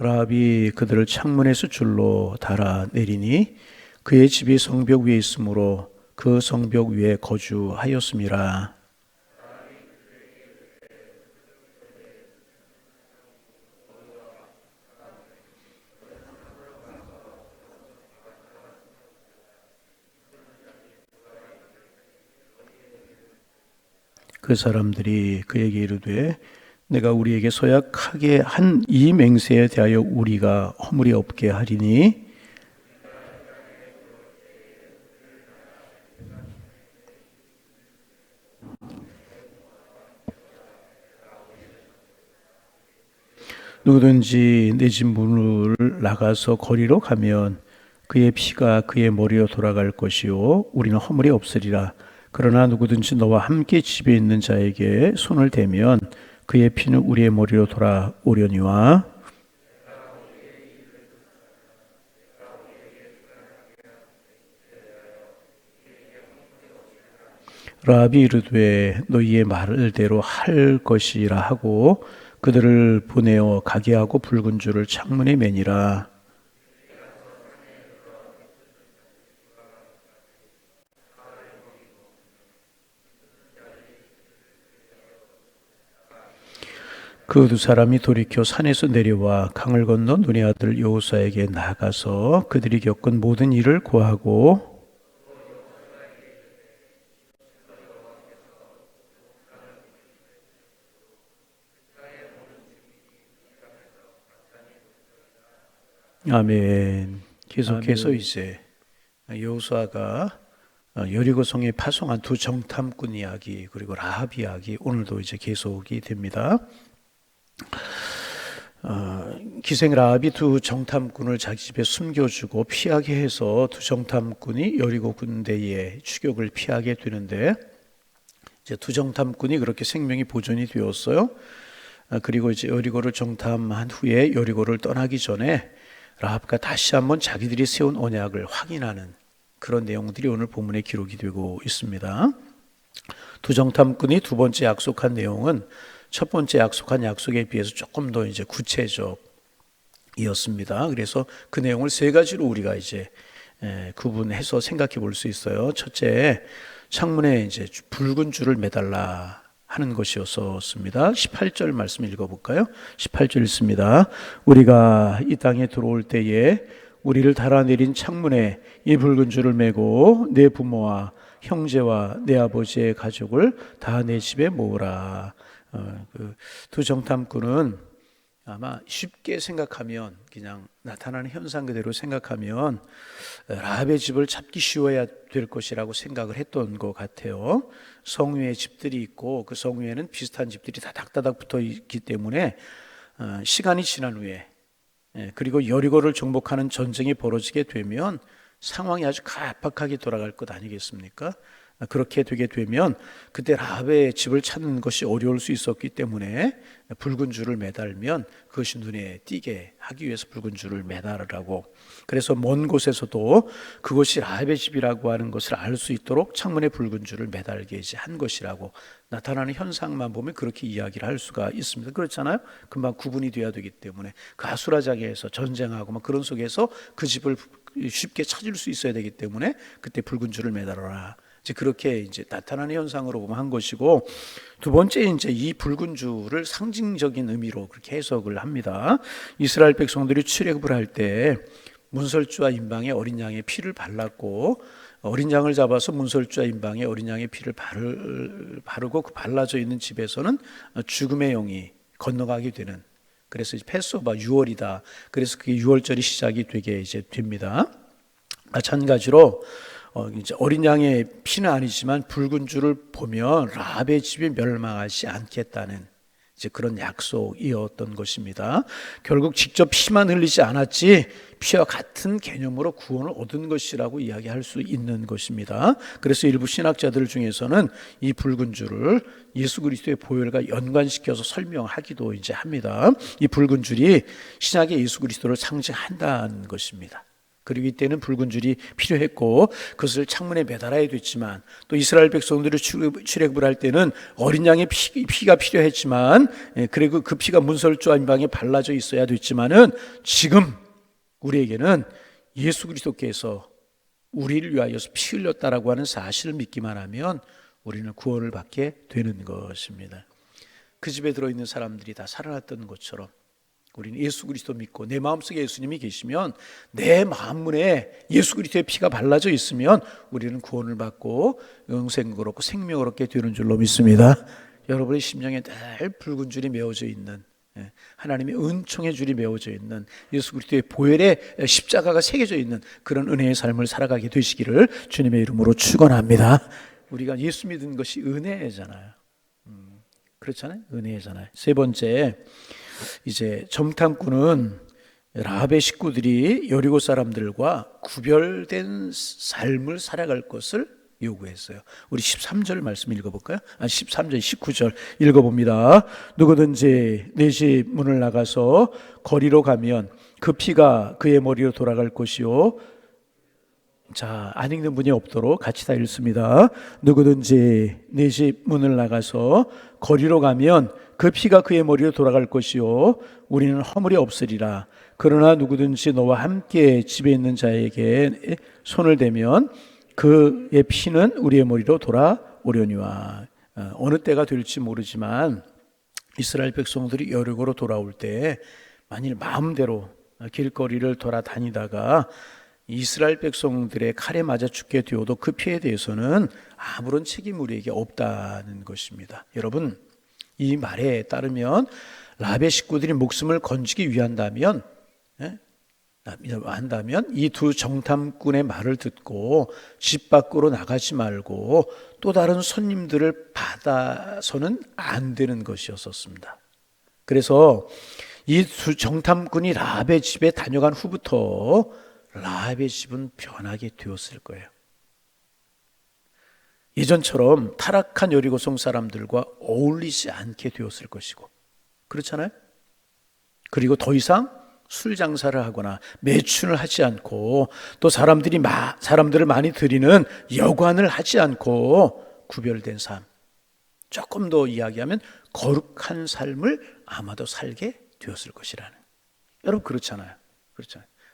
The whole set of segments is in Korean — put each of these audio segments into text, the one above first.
라합이 그들을 창문에서 줄로 달아 내리니 그의 집이 성벽 위에 있으므로 그 성벽 위에 거주하였음이라. 그 사람들이 그에게 이르되 내가 우리에게 서약하게 한 이 맹세에 대하여 우리가 허물이 없게 하리니 누구든지 내 집 문을 나가서 거리로 가면 그의 피가 그의 머리로 돌아갈 것이요 우리는 허물이 없으리라. 그러나 누구든지 너와 함께 집에 있는 자에게 손을 대면 그의 피는 우리의 머리로 돌아오려니와. 라합이 이르되 너희의 말대로 할 것이라 하고 그들을 보내어 가게 하고 붉은 줄을 창문에 매니라. 그 두 사람이 돌이켜 산에서 내려와 강을 건너 눈의 아들 여호수아에게 나가서 그들이 겪은 모든 일을 고하고 아멘. 계속해서 이제 여호수아가 여리고성에 파송한 두 정탐꾼 이야기 그리고 라합 이야기 오늘도 이제 계속이 됩니다. 기생 라합이 두 정탐꾼을 자기 집에 숨겨주고 피하게 해서 두 정탐꾼이 여리고 군대의 추격을 피하게 되는데 이제 두 정탐꾼이 그렇게 생명이 보존이 되었어요. 그리고 이제 여리고를 정탐한 후에 여리고를 떠나기 전에 라합과 다시 한번 자기들이 세운 언약을 확인하는 그런 내용들이 오늘 본문에 기록이 되고 있습니다. 두 정탐꾼이 두 번째 약속한 내용은 첫 번째 약속한 약속에 비해서 조금 더 이제 구체적이었습니다. 그래서 그 내용을 세 가지로 우리가 이제 구분해서 생각해 볼 수 있어요. 첫째, 창문에 이제 붉은 줄을 매달라 하는 것이었습니다. 18절 말씀 읽어볼까요? 18절 읽습니다. 우리가 이 땅에 들어올 때에 우리를 달아내린 창문에 이 붉은 줄을 매고 내 부모와 형제와 내 아버지의 가족을 다 내 집에 모으라. 그 두 정탐꾼은 아마 쉽게 생각하면 그냥 나타나는 현상 그대로 생각하면 라합의 집을 잡기 쉬워야 될 것이라고 생각을 했던 것 같아요. 성 위에 집들이 있고 그 성 위에는 비슷한 집들이 다 다닥다닥 붙어 있기 때문에 시간이 지난 후에 그리고 여리고를 정복하는 전쟁이 벌어지게 되면 상황이 아주 가팍하게 돌아갈 것 아니겠습니까? 그렇게 되게 되면 그때 라합의 집을 찾는 것이 어려울 수 있었기 때문에 붉은 줄을 매달면 그것이 눈에 띄게 하기 위해서 붉은 줄을 매달으라고, 그래서 먼 곳에서도 그것이 라합의 집이라고 하는 것을 알 수 있도록 창문에 붉은 줄을 매달게 이제 한 것이라고, 나타나는 현상만 보면 그렇게 이야기를 할 수가 있습니다. 그렇잖아요. 금방 구분이 돼야 되기 때문에 그 아수라장에서 전쟁하고 막 그런 속에서 그 집을 쉽게 찾을 수 있어야 되기 때문에 그때 붉은 줄을 매달아라. 이제 그렇게 이제 나타나는 현상으로 보면 한 것이고, 두 번째 이제 이 붉은 줄을 상징적인 의미로 그렇게 해석을 합니다. 이스라엘 백성들이 출애굽을 할 때 문설주와 임방에 어린 양의 피를 발랐고, 어린 양을 잡아서 문설주와 임방에 어린 양의 피를 바르고 그 발라져 있는 집에서는 죽음의 영이 건너가게 되는, 그래서 패스오버 6월이다. 그래서 그게 6월절이 시작이 되게 이제 됩니다. 마찬가지로 이제 어린 양의 피는 아니지만 붉은 줄을 보면 라합의 집이 멸망하지 않겠다는 이제 그런 약속이었던 것입니다. 결국 직접 피만 흘리지 않았지 피와 같은 개념으로 구원을 얻은 것이라고 이야기할 수 있는 것입니다. 그래서 일부 신학자들 중에서는 이 붉은 줄을 예수 그리스도의 보혈과 연관시켜서 설명하기도 이제 합니다. 이 붉은 줄이 신약의 예수 그리스도를 상징한다는 것입니다. 그리고 이때는 붉은 줄이 필요했고 그것을 창문에 매달아야 됐지만, 또 이스라엘 백성들이 출애굽을 할 때는 어린 양의 피가 필요했지만, 그리고 그 피가 문설주 안방에 발라져 있어야 됐지만은, 지금 우리에게는 예수 그리스도께서 우리를 위하여서 피 흘렸다라고 하는 사실을 믿기만 하면 우리는 구원을 받게 되는 것입니다. 그 집에 들어있는 사람들이 다 살아났던 것처럼 우리는 예수 그리스도 믿고 내 마음속에 예수님이 계시면, 내 마음문에 예수 그리스도의 피가 발라져 있으면 우리는 구원을 받고 영생을 얻고 생명을 얻게 되는 줄로 믿습니다. 여러분의 심령에 늘 붉은 줄이 메어져 있는, 하나님의 은총의 줄이 메어져 있는, 예수 그리스도의 보혈의 십자가가 새겨져 있는 그런 은혜의 삶을 살아가게 되시기를 주님의 이름으로 축원합니다. 우리가 예수 믿은 것이 은혜잖아요. 그렇잖아요. 은혜잖아요. 세 번째, 이제 정탐꾼은 라합의 식구들이 여리고 사람들과 구별된 삶을 살아갈 것을 요구했어요. 우리 13절 말씀 읽어볼까요? 13절, 19절 읽어봅니다. 누구든지 내 집 문을 나가서 거리로 가면 그 피가 그의 머리로 돌아갈 것이요. 자, 안 읽는 분이 없도록 같이 다 읽습니다. 누구든지 내 집 문을 나가서 거리로 가면 그 피가 그의 머리로 돌아갈 것이요. 우리는 허물이 없으리라. 그러나 누구든지 너와 함께 집에 있는 자에게 손을 대면 그의 피는 우리의 머리로 돌아오려니와. 어느 때가 될지 모르지만 이스라엘 백성들이 여리고로 돌아올 때 만일 마음대로 길거리를 돌아다니다가 이스라엘 백성들의 칼에 맞아 죽게 되어도 그 피에 대해서는 아무런 책임 우리에게 없다는 것입니다. 여러분, 이 말에 따르면 라합의 식구들이 목숨을 건지기 위한다면 이 두 정탐꾼의 말을 듣고 집 밖으로 나가지 말고 또 다른 손님들을 받아서는 안 되는 것이었습니다. 그래서 이 두 정탐꾼이 라합의 집에 다녀간 후부터 라합의 집은 변하게 되었을 거예요. 예전처럼 타락한 여리고성 사람들과 어울리지 않게 되었을 것이고, 그렇잖아요. 그리고 더 이상 술 장사를 하거나 매춘을 하지 않고, 또 사람들을 많이 들이는 여관을 하지 않고 구별된 삶, 조금 더 이야기하면 거룩한 삶을 아마도 살게 되었을 것이라는. 여러분, 그렇잖아요.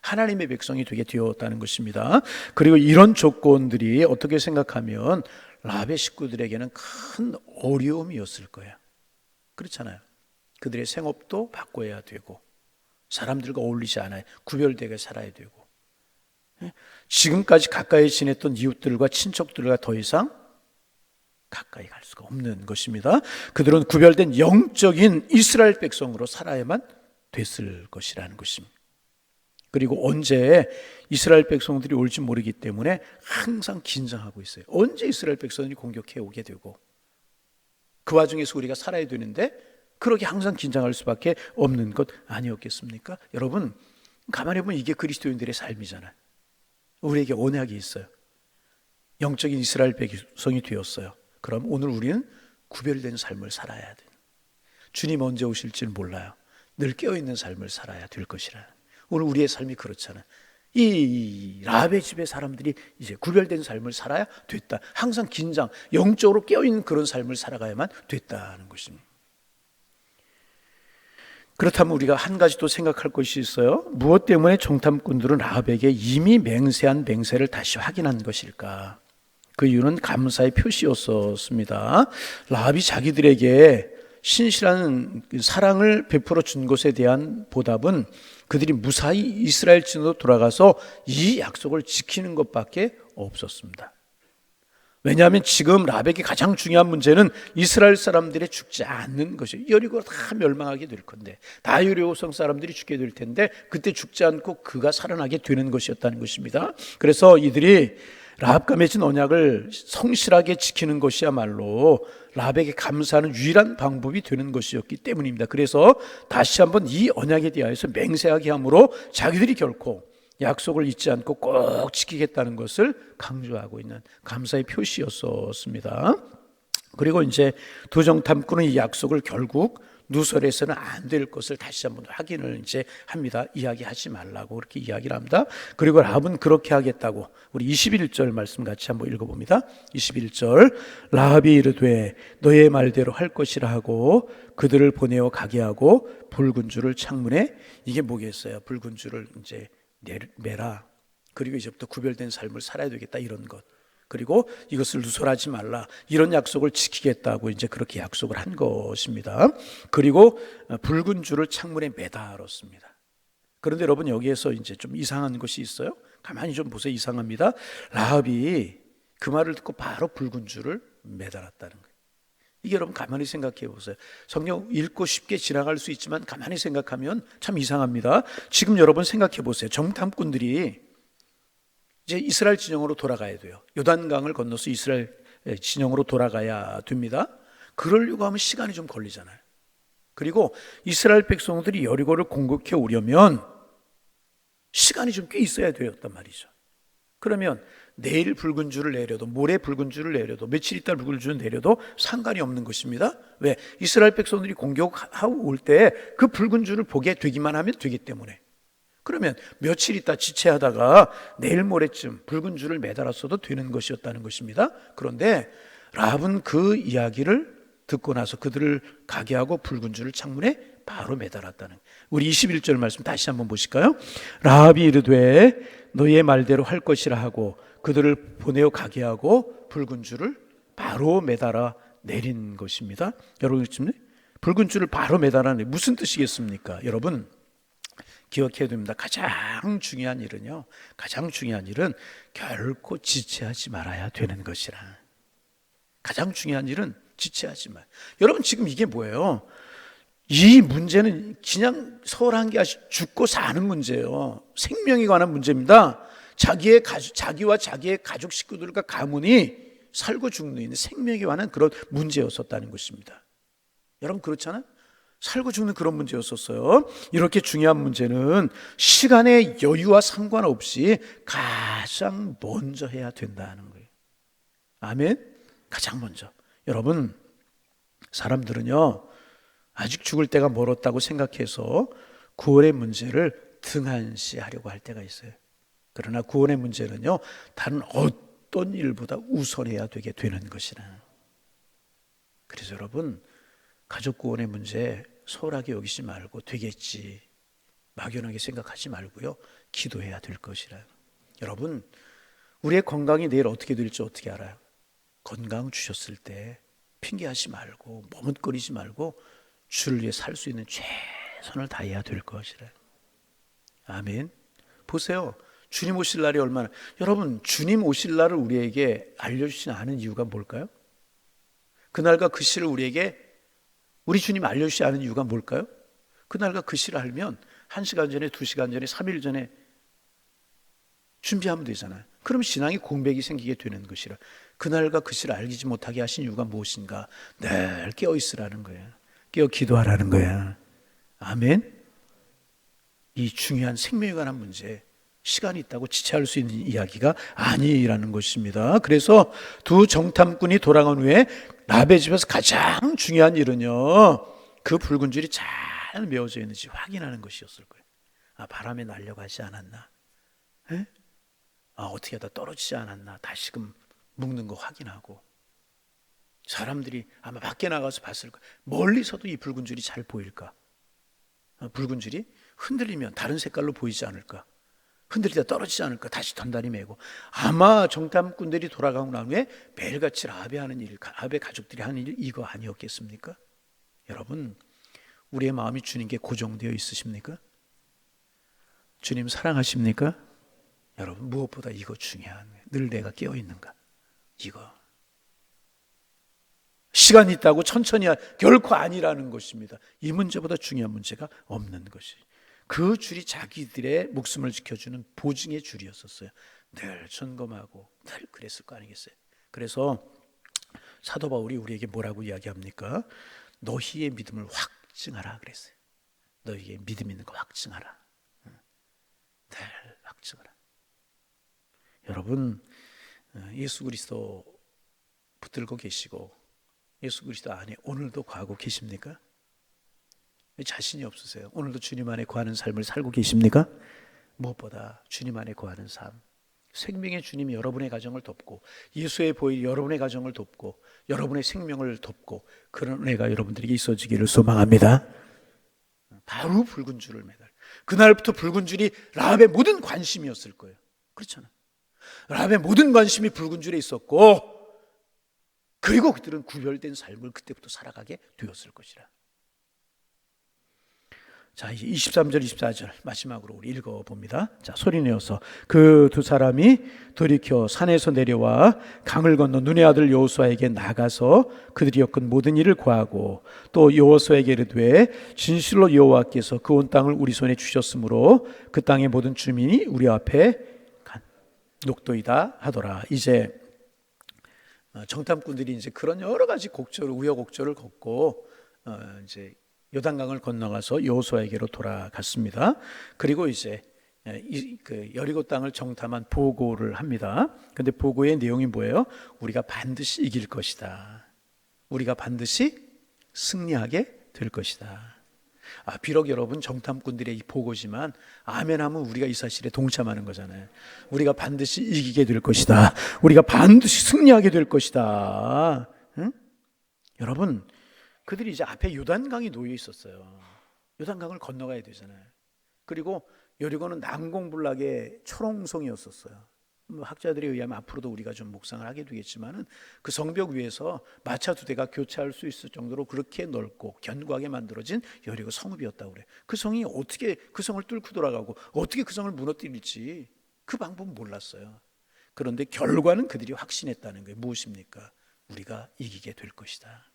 하나님의 백성이 되게 되었다는 것입니다. 그리고 이런 조건들이 어떻게 생각하면 라합의 식구들에게는 큰 어려움이었을 거예요. 그렇잖아요. 그들의 생업도 바꿔야 되고, 사람들과 어울리지 않아요. 구별되게 살아야 되고, 지금까지 가까이 지냈던 이웃들과 친척들과 더 이상 가까이 갈 수가 없는 것입니다. 그들은 구별된 영적인 이스라엘 백성으로 살아야만 됐을 것이라는 것입니다. 그리고 언제 이스라엘 백성들이 올지 모르기 때문에 항상 긴장하고 있어요. 언제 이스라엘 백성들이 공격해 오게 되고, 그 와중에서 우리가 살아야 되는데 그렇게 항상 긴장할 수밖에 없는 것 아니었겠습니까? 여러분, 가만히 보면 이게 그리스도인들의 삶이잖아요. 우리에게 언약이 있어요. 영적인 이스라엘 백성이 되었어요. 그럼 오늘 우리는 구별된 삶을 살아야 돼요. 주님 언제 오실지는 몰라요. 늘 깨어있는 삶을 살아야 될 것이라. 오늘 우리의 삶이 그렇잖아요. 이 라합의 집의 사람들이 이제 구별된 삶을 살아야 됐다. 항상 긴장, 영적으로 깨어있는 그런 삶을 살아가야만 됐다는 것입니다. 그렇다면 우리가 한 가지 또 생각할 것이 있어요. 무엇 때문에 정탐꾼들은 라합에게 이미 맹세한 맹세를 다시 확인한 것일까? 그 이유는 감사의 표시였습니다. 라합이 자기들에게 신실한 사랑을 베풀어 준 것에 대한 보답은 그들이 무사히 이스라엘 진으로 돌아가서 이 약속을 지키는 것밖에 없었습니다. 왜냐하면 지금 라합에게 가장 중요한 문제는 이스라엘 사람들이 죽지 않는 것이에요. 여리고가 다 멸망하게 될 건데, 다 여리고성 사람들이 죽게 될 텐데 그때 죽지 않고 그가 살아나게 되는 것이었다는 것입니다. 그래서 이들이 라합과 맺은 언약을 성실하게 지키는 것이야말로 라합에게 감사하는 유일한 방법이 되는 것이었기 때문입니다. 그래서 다시 한번 이 언약에 대하여서 맹세하게 함으로 자기들이 결코 약속을 잊지 않고 꼭 지키겠다는 것을 강조하고 있는 감사의 표시였습니다. 그리고 이제 두 정탐꾼은 이 약속을 결국 누설해서는 안 될 것을 다시 한번 확인을 이제 합니다. 이야기하지 말라고 그렇게 이야기를 합니다. 그리고 라합은 그렇게 하겠다고. 우리 21절 말씀 같이 한번 읽어봅니다. 21절 라합이 이르되 너의 말대로 할 것이라 하고 그들을 보내어 가게 하고 붉은 줄을 창문에, 이게 뭐겠어요? 붉은 줄을 이제 매라. 그리고 이제부터 구별된 삶을 살아야 되겠다, 이런 것. 그리고 이것을 누설하지 말라, 이런 약속을 지키겠다고 이제 그렇게 약속을 한 것입니다. 그리고 붉은 줄을 창문에 매달았습니다. 그런데 여러분, 여기에서 이제 좀 이상한 것이 있어요. 가만히 좀 보세요. 이상합니다. 라합이 그 말을 듣고 바로 붉은 줄을 매달았다는 거예요. 이게 여러분 가만히 생각해 보세요. 성경 읽고 쉽게 지나갈 수 있지만 가만히 생각하면 참 이상합니다. 지금 여러분 생각해 보세요. 정탐꾼들이 이제 이스라엘 진영으로 돌아가야 돼요. 요단강을 건너서 이스라엘 진영으로 돌아가야 됩니다. 그러려고 하면 시간이 좀 걸리잖아요. 그리고 이스라엘 백성들이 여리고를 공격해 오려면 시간이 좀 꽤 있어야 되었단 말이죠. 그러면 내일 붉은 줄을 내려도, 모레 붉은 줄을 내려도, 며칠 있다 붉은 줄을 내려도 상관이 없는 것입니다. 왜? 이스라엘 백성들이 공격하고 올 때 그 붉은 줄을 보게 되기만 하면 되기 때문에. 그러면 며칠 있다 지체하다가 내일 모레쯤 붉은 줄을 매달았어도 되는 것이었다는 것입니다. 그런데 라합은 그 이야기를 듣고 나서 그들을 가게 하고 붉은 줄을 창문에 바로 매달았다는. 우리 21절 말씀 다시 한번 보실까요? 라합이 이르되 너의 말대로 할 것이라 하고 그들을 보내어 가게 하고 붉은 줄을 바로 매달아 내린 것입니다. 여러분, 지금 붉은 줄을 바로 매달아 내린 무슨 뜻이겠습니까? 여러분 기억해야 됩니다. 가장 중요한 일은 결코 지체하지 말아야 되는 것이라. 가장 중요한 일은 지체하지 말. 여러분 지금 이게 뭐예요? 이 문제는 그냥 서울한 게 아니라 죽고 사는 문제예요. 생명에 관한 문제입니다. 자기와 자기의 가족 식구들과 가문이 살고 죽는 생명에 관한 그런 문제였었다는 것입니다. 여러분 그렇잖아요? 살고 죽는 그런 문제였었어요. 이렇게 중요한 문제는 시간의 여유와 상관없이 가장 먼저 해야 된다는 거예요. 아멘? 가장 먼저. 여러분, 사람들은요 아직 죽을 때가 멀었다고 생각해서 구원의 문제를 등한시하려고 할 때가 있어요. 그러나 구원의 문제는요 다른 어떤 일보다 우선해야 되게 되는 것이라. 그래서 여러분, 가족 구원의 문제 소홀하게 여기지 말고 되겠지 막연하게 생각하지 말고요, 기도해야 될 것이라. 여러분, 우리의 건강이 내일 어떻게 될지 어떻게 알아요? 건강 주셨을 때 핑계하지 말고 머뭇거리지 말고 주를 위해 살 수 있는 최선을 다해야 될 것이라. 아멘. 보세요, 주님 오실 날이 얼마나. 여러분, 주님 오실 날을 우리에게 알려주지 않은 이유가 뭘까요? 그날과 그 시를 우리 주님 알려주지 않은 이유가 뭘까요? 그날과 그 시를 알면 1시간 전에, 2시간 전에, 3일 전에 준비하면 되잖아요. 그럼 신앙의 공백이 생기게 되는 것이라. 그날과 그 시를 알지 못하게 하신 이유가 무엇인가? 늘 깨어 있으라는 거예요. 깨어 기도하라는 거야. 아멘. 이 중요한 생명에 관한 문제, 시간이 있다고 지체할 수 있는 이야기가 아니라는 것입니다. 그래서 두 정탐꾼이 돌아간 후에 라합의 집에서 가장 중요한 일은요, 그 붉은 줄이 잘 메어져 있는지 확인하는 것이었을 거예요. 바람에 날려가지 않았나? 어떻게 하다 떨어지지 않았나? 다시금 묶는 거 확인하고. 사람들이 아마 밖에 나가서 봤을 거예요. 멀리서도 이 붉은 줄이 잘 보일까? 붉은 줄이 흔들리면 다른 색깔로 보이지 않을까? 흔들리다 떨어지지 않을까? 다시 단단히 메고. 아마 정탐꾼들이 돌아가고 난 후에 매일같이 라합의 가족들이 하는 일, 이거 아니었겠습니까? 여러분, 우리의 마음이 주님께 고정되어 있으십니까? 주님 사랑하십니까? 여러분, 무엇보다 이거 중요한 거예요. 늘 내가 깨어 있는가? 이거. 시간이 있다고 천천히 결코 아니라는 것입니다. 이 문제보다 중요한 문제가 없는 것이. 그 줄이 자기들의 목숨을 지켜주는 보증의 줄이었었어요. 늘 점검하고 늘 그랬을 거 아니겠어요? 그래서 사도 바울이 우리에게 뭐라고 이야기합니까? 너희의 믿음을 확증하라 그랬어요. 너희의 믿음 있는 거 확증하라. 늘 확증하라. 여러분, 예수 그리스도 붙들고 계시고 예수 그리스도 안에 오늘도 거하고 계십니까? 자신이 없으세요? 오늘도 주님 안에 거하는 삶을 살고 계십니까? 무엇보다 주님 안에 거하는 삶, 생명의 주님이 여러분의 가정을 돕고 예수의 보혈이 여러분의 가정을 돕고 여러분의 생명을 돕고 그런 은혜가 여러분들에게 있어지기를 소망합니다. 바로 붉은 줄을 매달. 그날부터 붉은 줄이 라합의 모든 관심이었을 거예요. 그렇잖아요. 라합의 모든 관심이 붉은 줄에 있었고, 그리고 그들은 구별된 삶을 그때부터 살아가게 되었을 것이라. 자, 이제 23절, 24절 마지막으로 우리 읽어봅니다. 자, 소리내어서 그 두 사람이 돌이켜 산에서 내려와 강을 건너 눈의 아들 여호수아에게 나가서 그들이 겪은 모든 일을 고하고 또 여호수아에게 이르되 진실로 여호와께서 그 온 땅을 우리 손에 주셨으므로 그 땅의 모든 주민이 우리 앞에 녹도이다 하더라. 이제 정탐꾼들이 이제 그런 여러 가지 곡절을 우여곡절을 걷고 이제 요단강을 건너가서 여호수아에게로 돌아갔습니다. 그리고 이제 그 여리고 땅을 정탐한 보고를 합니다. 근데 보고의 내용이 뭐예요? 우리가 반드시 이길 것이다. 우리가 반드시 승리하게 될 것이다. 비록 여러분 정탐꾼들의 이 보고지만 아멘하면 우리가 이 사실에 동참하는 거잖아요. 우리가 반드시 이기게 될 것이다. 우리가 반드시 승리하게 될 것이다. 응? 여러분, 그들이 이제 앞에 요단강이 놓여 있었어요. 요단강을 건너가야 되잖아요. 그리고 여리고는 난공불락의 초롱성이었었어요. 학자들에 의하면 앞으로도 우리가 좀 묵상을 하게 되겠지만은 그 성벽 위에서 마차 두 대가 교차할 수 있을 정도로 그렇게 넓고 견고하게 만들어진 여리고 성읍이었다고 그래요. 그 성이 어떻게 그 성을 뚫고 돌아가고 어떻게 그 성을 무너뜨릴지 그 방법은 몰랐어요. 그런데 결과는 그들이 확신했다는 거예요. 무엇입니까? 우리가 이기게 될 것이다.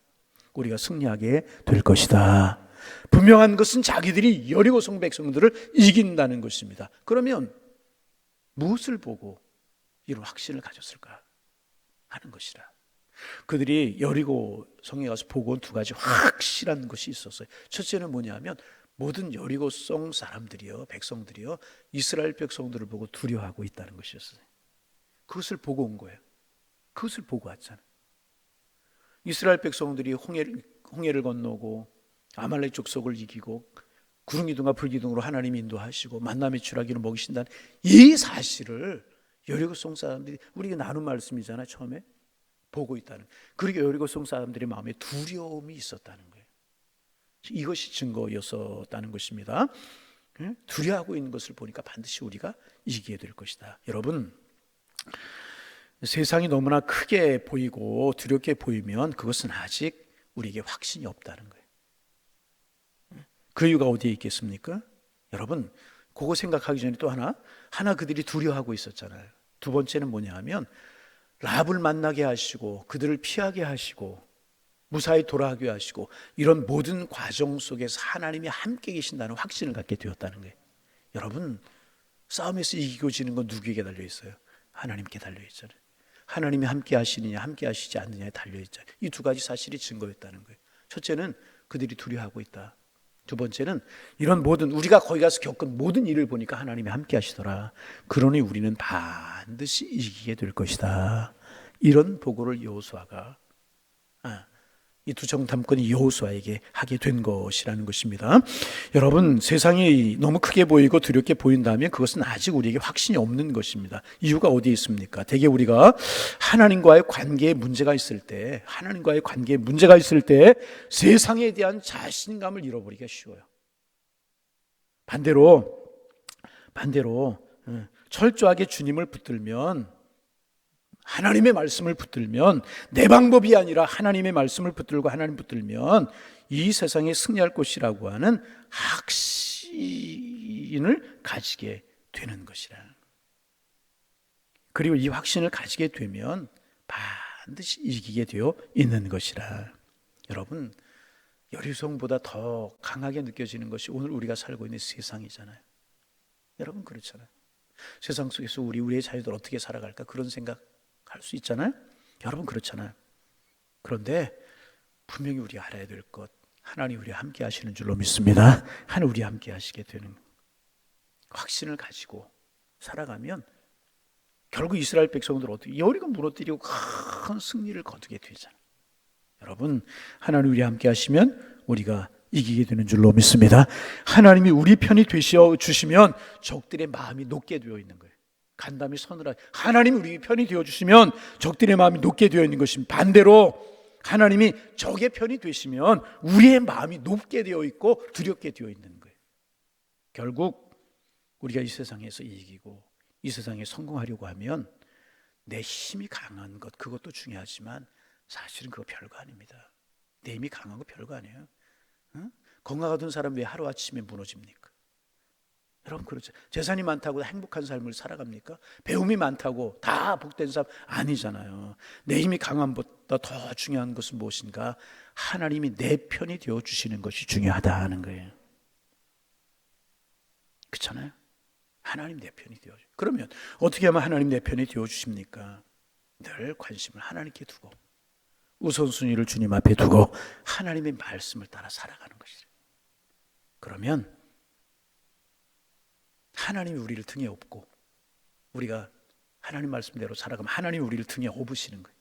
우리가 승리하게 될 것이다. 분명한 것은 자기들이 여리고 성 백성들을 이긴다는 것입니다. 그러면 무엇을 보고 이런 확신을 가졌을까 하는 것이라. 그들이 여리고 성에 가서 보고 온 두 가지 확실한 것이 있었어요. 첫째는 뭐냐면 모든 여리고 성 사람들이요, 백성들이요, 이스라엘 백성들을 보고 두려워하고 있다는 것이었어요. 그것을 보고 온 거예요. 그것을 보고 왔잖아요. 이스라엘 백성들이 홍해를 건너고 아말렉 족속을 이기고 구름기둥과 불기둥으로 하나님이 인도하시고 만남의 추라기로 먹이신다는 이 사실을 여리고성 사람들이 우리가 나눈 말씀이잖아요. 처음에 보고 있다는. 그리고 여리고성 사람들의 마음에 두려움이 있었다는 거예요. 이것이 증거였었다는 것입니다. 두려워하고 있는 것을 보니까 반드시 우리가 이기게 될 것이다. 여러분, 세상이 너무나 크게 보이고 두렵게 보이면 그것은 아직 우리에게 확신이 없다는 거예요. 그 이유가 어디에 있겠습니까? 여러분, 그거 생각하기 전에 또 하나 그들이 두려워하고 있었잖아요. 두 번째는 뭐냐 하면 라합을 만나게 하시고 그들을 피하게 하시고 무사히 돌아가게 하시고 이런 모든 과정 속에서 하나님이 함께 계신다는 확신을 갖게 되었다는 거예요. 여러분, 싸움에서 이기고 지는 건 누구에게 달려 있어요? 하나님께 달려 있잖아요. 하나님이 함께 하시느냐 함께 하시지 않느냐에 달려 있잖아요. 이 두 가지 사실이 증거였다는 거예요. 첫째는 그들이 두려워하고 있다. 두 번째는 이런 모든 우리가 거기 가서 겪은 모든 일을 보니까 하나님이 함께 하시더라. 그러니 우리는 반드시 이기게 될 것이다. 이런 보고를 여호수아가 이 두 정탐꾼이 여호수아에게 하게 된 것이라는 것입니다. 여러분, 세상이 너무 크게 보이고 두렵게 보인다면 그것은 아직 우리에게 확신이 없는 것입니다. 이유가 어디에 있습니까? 대개 우리가 하나님과의 관계에 문제가 있을 때 세상에 대한 자신감을 잃어버리기가 쉬워요. 반대로 철저하게 주님을 붙들면, 하나님의 말씀을 붙들면, 내 방법이 아니라 하나님의 말씀을 붙들고 하나님 붙들면 이 세상에 승리할 것이라고 하는 확신을 가지게 되는 것이라. 그리고 이 확신을 가지게 되면 반드시 이기게 되어 있는 것이라. 여러분, 여리고성보다 더 강하게 느껴지는 것이 오늘 우리가 살고 있는 세상이잖아요. 여러분, 그렇잖아요. 세상 속에서 우리의 자녀들 어떻게 살아갈까 그런 생각 할 수 있잖아요. 여러분, 그렇잖아요. 그런데 분명히 우리가 알아야 될 것, 하나님 우리와 함께 하시는 줄로 믿습니다. 하나님 우리와 함께 하시게 되는 확신을 가지고 살아가면 결국 이스라엘 백성들 어떻게 여리고 무너뜨리고 큰 승리를 거두게 되잖아요. 여러분, 하나님 우리와 함께 하시면 우리가 이기게 되는 줄로 믿습니다. 하나님이 우리 편이 되시어 주시면 적들의 마음이 녹게 되어 있는 거예요. 간담이 서늘하게 하나님이 우리 편이 되어 주시면 적들의 마음이 녹게 되어 있는 것입니다. 반대로 하나님이 적의 편이 되시면 우리의 마음이 높게 되어 있고 두렵게 되어 있는 거예요. 결국 우리가 이 세상에서 이기고 이 세상에 성공하려고 하면 내 힘이 강한 것, 그것도 중요하지만 사실은 그거 별거 아닙니다. 내 힘이 강한 거 별거 아니에요. 응? 건강하던 사람 왜 하루아침에 무너집니까? 여러분 그렇죠. 재산이 많다고 행복한 삶을 살아갑니까? 배움이 많다고 다 복된 삶 아니잖아요. 내 힘이 강한 것보다 더 중요한 것은 무엇인가? 하나님이 내 편이 되어주시는 것이 중요하다 하는 거예요. 그렇잖아요. 하나님 내 편이 되어줘. 그러면 어떻게 하면 하나님 내 편이 되어주십니까? 늘 관심을 하나님께 두고 우선순위를 주님 앞에 두고 하나님의 말씀을 따라 살아가는 것이죠. 그러면 하나님이 우리를 등에 업고 우리가 하나님 말씀대로 살아가면 하나님이 우리를 등에 업으시는 거예요.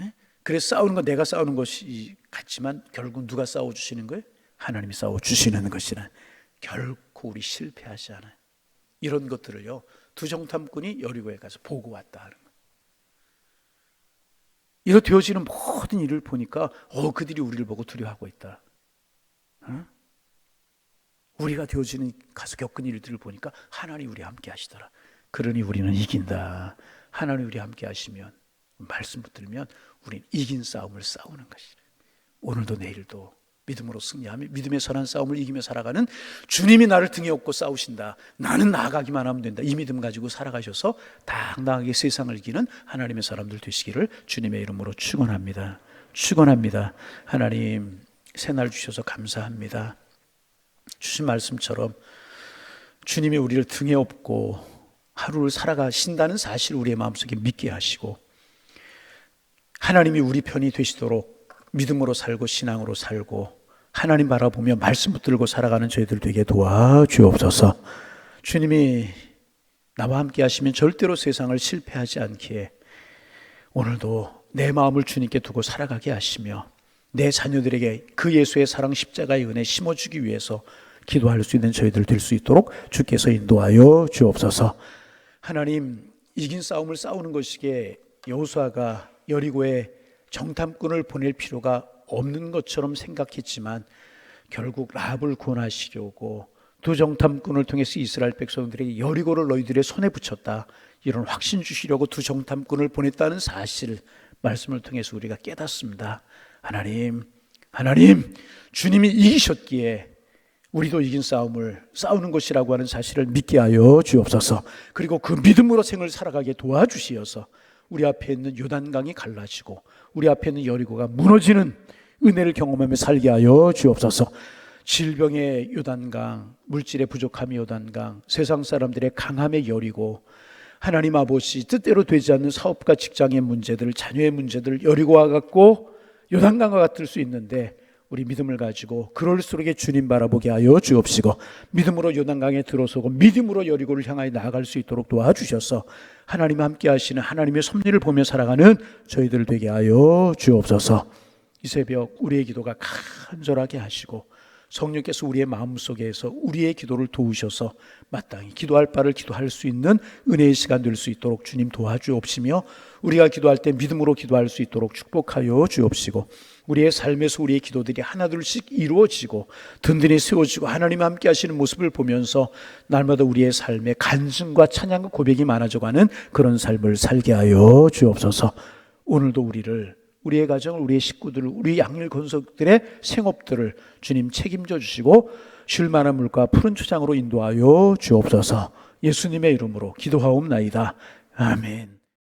네? 그래서 싸우는 건 내가 싸우는 것이 같지만 결국 누가 싸워주시는 거예요? 하나님이 싸워주시는 것이라 결코 우리 실패하지 않아요. 이런 것들을요 두 정탐꾼이 여리고에 가서 보고 왔다 하는 거예요. 이렇게 되어지는 모든 일을 보니까 그들이 우리를 보고 두려워하고 있다. 우리가 되어지는 가서 겪은 일들을 보니까 하나님이 우리와 함께 하시더라. 그러니 우리는 이긴다. 하나님이 우리와 함께 하시면 말씀 붙들면 우리는 이긴 싸움을 싸우는 것이다. 오늘도 내일도 믿음으로 승리하며 믿음의 선한 싸움을 이기며 살아가는 주님이 나를 등에 업고 싸우신다. 나는 나아가기만 하면 된다. 이 믿음 가지고 살아가셔서 당당하게 세상을 이기는 하나님의 사람들 되시기를 주님의 이름으로 축원합니다. 축원합니다. 하나님 새날 주셔서 감사합니다. 주신 말씀처럼 주님이 우리를 등에 업고 하루를 살아가신다는 사실을 우리의 마음속에 믿게 하시고 하나님이 우리 편이 되시도록 믿음으로 살고 신앙으로 살고 하나님 바라보며 말씀 붙들고 살아가는 저희들 되게 도와주옵소서. 주님이 나와 함께 하시면 절대로 세상을 실패하지 않기에 오늘도 내 마음을 주님께 두고 살아가게 하시며 내 자녀들에게 그 예수의 사랑 십자가의 은혜 심어주기 위해서 기도할 수 있는 저희들 될 수 있도록 주께서 인도하여 주옵소서. 하나님 이긴 싸움을 싸우는 것이기에 여호수아가 여리고에 정탐꾼을 보낼 필요가 없는 것처럼 생각했지만 결국 라합을 구원하시려고 두 정탐꾼을 통해서 이스라엘 백성들에게 여리고를 너희들의 손에 붙였다 이런 확신 주시려고 두 정탐꾼을 보냈다는 사실 말씀을 통해서 우리가 깨닫습니다. 하나님 주님이 이기셨기에 우리도 이긴 싸움을 싸우는 것이라고 하는 사실을 믿게 하여 주옵소서. 그리고 그 믿음으로 생을 살아가게 도와주시어서 우리 앞에 있는 요단강이 갈라지고 우리 앞에 있는 여리고가 무너지는 은혜를 경험하며 살게 하여 주옵소서. 질병의 요단강, 물질의 부족함의 요단강, 세상 사람들의 강함의 여리고 하나님 아버지 뜻대로 되지 않는 사업과 직장의 문제들, 자녀의 문제들 여리고와 같고 요단강과 같을 수 있는데 우리 믿음을 가지고 그럴수록에 주님 바라보게 하여 주옵시고 믿음으로 요단강에 들어서고 믿음으로 여리고를 향하여 나아갈 수 있도록 도와주셔서 하나님 함께 하시는 하나님의 섭리를 보며 살아가는 저희들 되게 하여 주옵소서. 이 새벽 우리의 기도가 간절하게 하시고 성령께서 우리의 마음속에서 우리의 기도를 도우셔서 마땅히 기도할 바를 기도할 수 있는 은혜의 시간 될 수 있도록 주님 도와주옵시며 우리가 기도할 때 믿음으로 기도할 수 있도록 축복하여 주옵시고 우리의 삶에서 우리의 기도들이 하나둘씩 이루어지고 든든히 세워지고 하나님 함께 하시는 모습을 보면서 날마다 우리의 삶에 간증과 찬양과 고백이 많아져가는 그런 삶을 살게 하여 주옵소서. 오늘도 우리의 가정을, 우리의 식구들을, 우리 양일 건석들의 생업들을 주님 책임져 주시고 쉴만한 물과 푸른 초장으로 인도하여 주옵소서. 예수님의 이름으로 기도하옵나이다. 아멘.